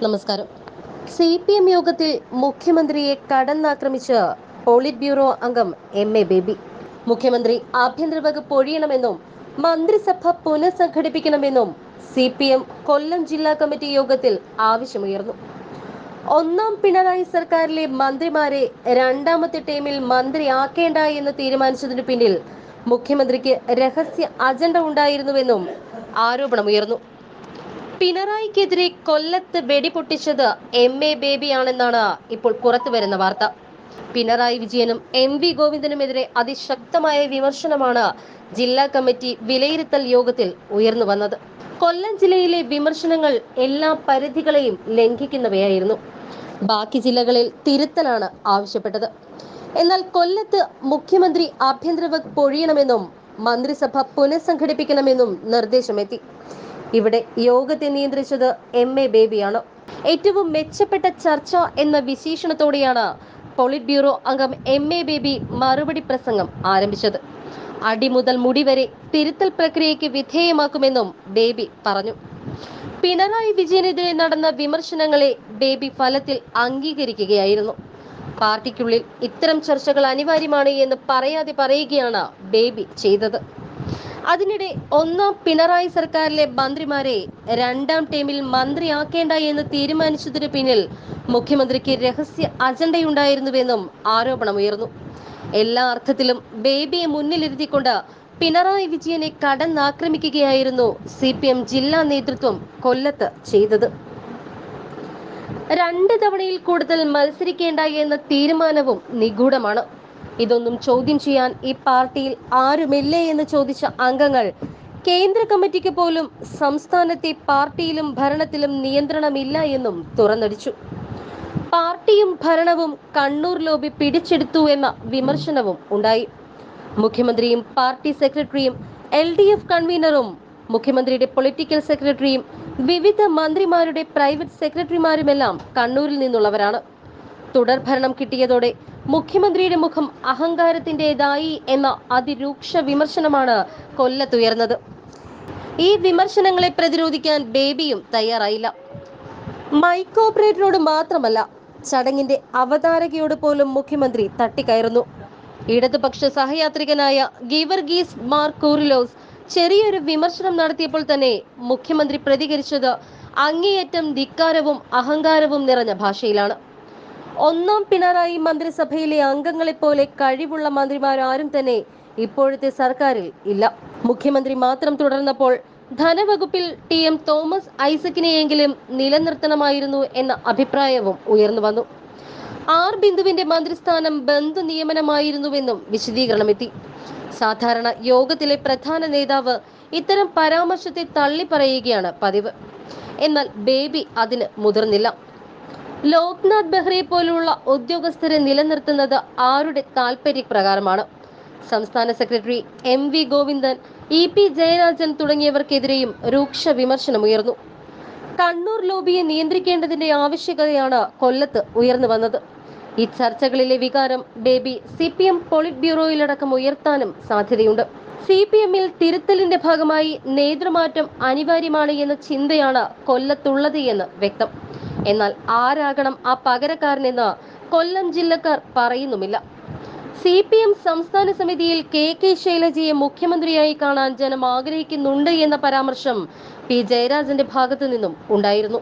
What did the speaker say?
നമസ്കാരം. CPM യോഗത്തിൽ മുഖ്യമന്ത്രിയെ കടന്നാക്രമിച്ച് പോളിറ്റ് ബ്യൂറോ അംഗം MA ബേബി. മുഖ്യമന്ത്രി ആഭ്യന്തര വകുപ്പ് ഒഴിയണമെന്നും മന്ത്രിസഭ പുനഃസംഘടിപ്പിക്കണമെന്നും CPM കൊല്ലം ജില്ലാ കമ്മിറ്റി യോഗത്തിൽ ആവശ്യമുയർന്നു. ഒന്നാം പിണറായി സർക്കാരിലെ മന്ത്രിമാരെ രണ്ടാമത്തെ ടൈമിൽ മന്ത്രിയാക്കേണ്ട എന്ന് തീരുമാനിച്ചതിനു പിന്നിൽ മുഖ്യമന്ത്രിക്ക് രഹസ്യ അജണ്ട ഉണ്ടായിരുന്നുവെന്നും ആരോപണമുയർന്നു. പിണറായിക്കെതിരെ കൊല്ലത്ത് വെടിപൊട്ടിച്ചത് MA ബേബിയാണെന്നാണ് ഇപ്പോൾ പുറത്തുവരുന്ന വാർത്ത. പിണറായി വിജയനും MV ഗോവിന്ദനുമെതിരെ അതിശക്തമായ വിമർശനമാണ് ജില്ലാ കമ്മിറ്റി വിലയിരുത്തൽ യോഗത്തിൽ ഉയർന്നു വന്നത്. കൊല്ലം ജില്ലയിലെ വിമർശനങ്ങൾ എല്ലാ പരിധികളെയും ലംഘിക്കുന്നവയായിരുന്നു. ബാക്കി ജില്ലകളിൽ തിരുത്തലാണ് ആവശ്യപ്പെട്ടത്. എന്നാൽ കൊല്ലത്ത് മുഖ്യമന്ത്രി ആഭ്യന്തര വകുപ്പ് ഒഴിയണമെന്നും മന്ത്രിസഭ പുനഃസംഘടിപ്പിക്കണമെന്നും നിർദ്ദേശമെത്തി. ഇവിടെ യോഗത്തെ നിയന്ത്രിച്ചത് MA ബേബിയാണ്. ഏറ്റവും മെച്ചപ്പെട്ട ചർച്ച എന്ന വിശേഷണത്തോടെയാണ് പോളിറ്റ് ബ്യൂറോ അംഗം MA ബേബി മറുപടി പ്രസംഗം ആരംഭിച്ചത്. അടി മുതൽ മുടി വരെ തിരുത്തൽ പ്രക്രിയയ്ക്ക് വിധേയമാക്കുമെന്നും ബേബി പറഞ്ഞു. പിണറായി വിജയനെതിരെ നടന്ന വിമർശനങ്ങളെ ബേബി ഫലത്തിൽ അംഗീകരിക്കുകയായിരുന്നു. പാർട്ടിക്കുള്ളിൽ ഇത്തരം ചർച്ചകൾ അനിവാര്യമാണ് എന്ന് പറയാതെ പറയുകയാണ് ബേബി ചെയ്തത്. അതിനിടെ ഒന്നാം പിണറായി സർക്കാരിലെ മന്ത്രിമാരെ രണ്ടാം ടൈമിൽ മന്ത്രിയാക്കേണ്ട എന്ന് തീരുമാനിച്ചതിന് പിന്നിൽ മുഖ്യമന്ത്രിക്ക് രഹസ്യ അജണ്ടയുണ്ടായിരുന്നുവെന്നും ആരോപണമുയർന്നു. എല്ലാ അർത്ഥത്തിലും ബേബിയെ മുന്നിലിരുത്തിക്കൊണ്ട് പിണറായി വിജയനെ കടന്നാക്രമിക്കുകയായിരുന്നു CPM ജില്ലാ നേതൃത്വം കൊല്ലത്ത് ചെയ്തത്. 2 തവണയിൽ കൂടുതൽ മത്സരിക്കേണ്ട എന്ന തീരുമാനവും നിഗൂഢമാണ്. ഇതൊന്നും ചോദ്യം ചെയ്യാൻ ഈ പാർട്ടിയിൽ ആരുമില്ലേ എന്ന് ചോദിച്ച അംഗങ്ങൾ കേന്ദ്ര കമ്മിറ്റിക്ക് പോലും സംസ്ഥാനത്തെ പാർട്ടിയിലും ഭരണത്തിലും നിയന്ത്രണമില്ല എന്നും തുറന്നടിച്ചു. പാർട്ടിയും ഭരണവും കണ്ണൂർ ലോബി പിടിച്ചെടുത്തു എന്ന വിമർശനവും ഉണ്ടായി. മുഖ്യമന്ത്രിയും പാർട്ടി സെക്രട്ടറിയും LDF കൺവീനറും മുഖ്യമന്ത്രിയുടെ പൊളിറ്റിക്കൽ സെക്രട്ടറിയും വിവിധ മന്ത്രിമാരുടെ പ്രൈവറ്റ് സെക്രട്ടറിമാരുമെല്ലാം കണ്ണൂരിൽ നിന്നുള്ളവരാണ്. തുടർഭരണം കിട്ടിയതോടെ മുഖ്യമന്ത്രിയുടെ മുഖം അഹങ്കാരത്തിൻ്റെതായി എന്ന അതിരൂക്ഷ വിമർശനമാണ് കൊല്ലത്തുയർന്നത്. ഈ വിമർശനങ്ങളെ പ്രതിരോധിക്കാൻ ബേബിയും തയ്യാറായില്ല. മൈക്ക് ഓപ്പറേറ്ററോട് മാത്രമല്ല, ചടങ്ങിന്റെ അവതാരകയോട് പോലും മുഖ്യമന്ത്രി തട്ടിക്കയറുന്നു. ഇടതുപക്ഷ സഹയാത്രികനായ ഗീവർഗീസ് മാർ കൂറിലോസ് ചെറിയൊരു വിമർശനം നടത്തിയപ്പോൾ തന്നെ മുഖ്യമന്ത്രി പ്രതികരിച്ചത് അങ്ങേയറ്റം ധിക്കാരവും അഹങ്കാരവും നിറഞ്ഞ ഭാഷയിലാണ്. ഒന്നാം പിണറായി മന്ത്രിസഭയിലെ അംഗങ്ങളെപ്പോലെ കഴിവുള്ള മന്ത്രിമാരാരും തന്നെ ഇപ്പോഴത്തെ സർക്കാരിൽ ഇല്ല. മുഖ്യമന്ത്രി മാത്രം തുടർന്നപ്പോൾ ധനവകുപ്പിൽ TM തോമസ് ഐസക്കിനെയെങ്കിലും നിലനിർത്തണമായിരുന്നു എന്ന അഭിപ്രായവും ഉയർന്നു വന്നു. R ബിന്ദുവിന്റെ മന്ത്രിസ്ഥാനം ബന്ധു നിയമനമായിരുന്നുവെന്നും വിശദീകരണമെത്തി. സാധാരണ യോഗത്തിലെ പ്രധാന നേതാവ് ഇത്തരം പരാമർശത്തെ തള്ളിപ്പറയുകയാണ് പതിവ്. എന്നാൽ ബേബി അതിന് മുതിർന്നില്ല. ലോക്നാഥ് ബെഹ്റയെ പോലുള്ള ഉദ്യോഗസ്ഥരെ നിലനിർത്തുന്നത് ആരുടെ താൽപര്യപ്രകാരമാണ്? സംസ്ഥാന secretary MV Govindan, EP Jayarajan തുടങ്ങിയവർക്കെതിരെയും രൂക്ഷ വിമർശനമുയർന്നു. കണ്ണൂർ ലോബിയെ നിയന്ത്രിക്കേണ്ടതിന്റെ ആവശ്യകതയാണ് കൊല്ലത്ത് ഉയർന്നു വന്നത്. ഈ ചർച്ചകളിലെ വികാരം ബേബി CPM പോളിറ്റ് ബ്യൂറോയിലടക്കം ഉയർത്താനും സാധ്യതയുണ്ട്. CPM-ൽ തിരുത്തലിന്റെ ഭാഗമായി നേതൃമാറ്റം അനിവാര്യമാണ് എന്ന ചിന്തയാണ് കൊല്ലത്തുള്ളത് എന്ന് വ്യക്തം. എന്നാൽ ആരാകണം ആ പകരക്കാരനെന്ന് കൊല്ലം ജില്ലക്കാർ പറയുന്നുമില്ല. CPM സംസ്ഥാന സമിതിയിൽ KK ശൈലജയെ മുഖ്യമന്ത്രിയായി കാണാൻ ജനം ആഗ്രഹിക്കുന്നുണ്ട് എന്ന പരാമർശം P ജയരാജന്റെ ഭാഗത്തു നിന്നും ഉണ്ടായിരുന്നു.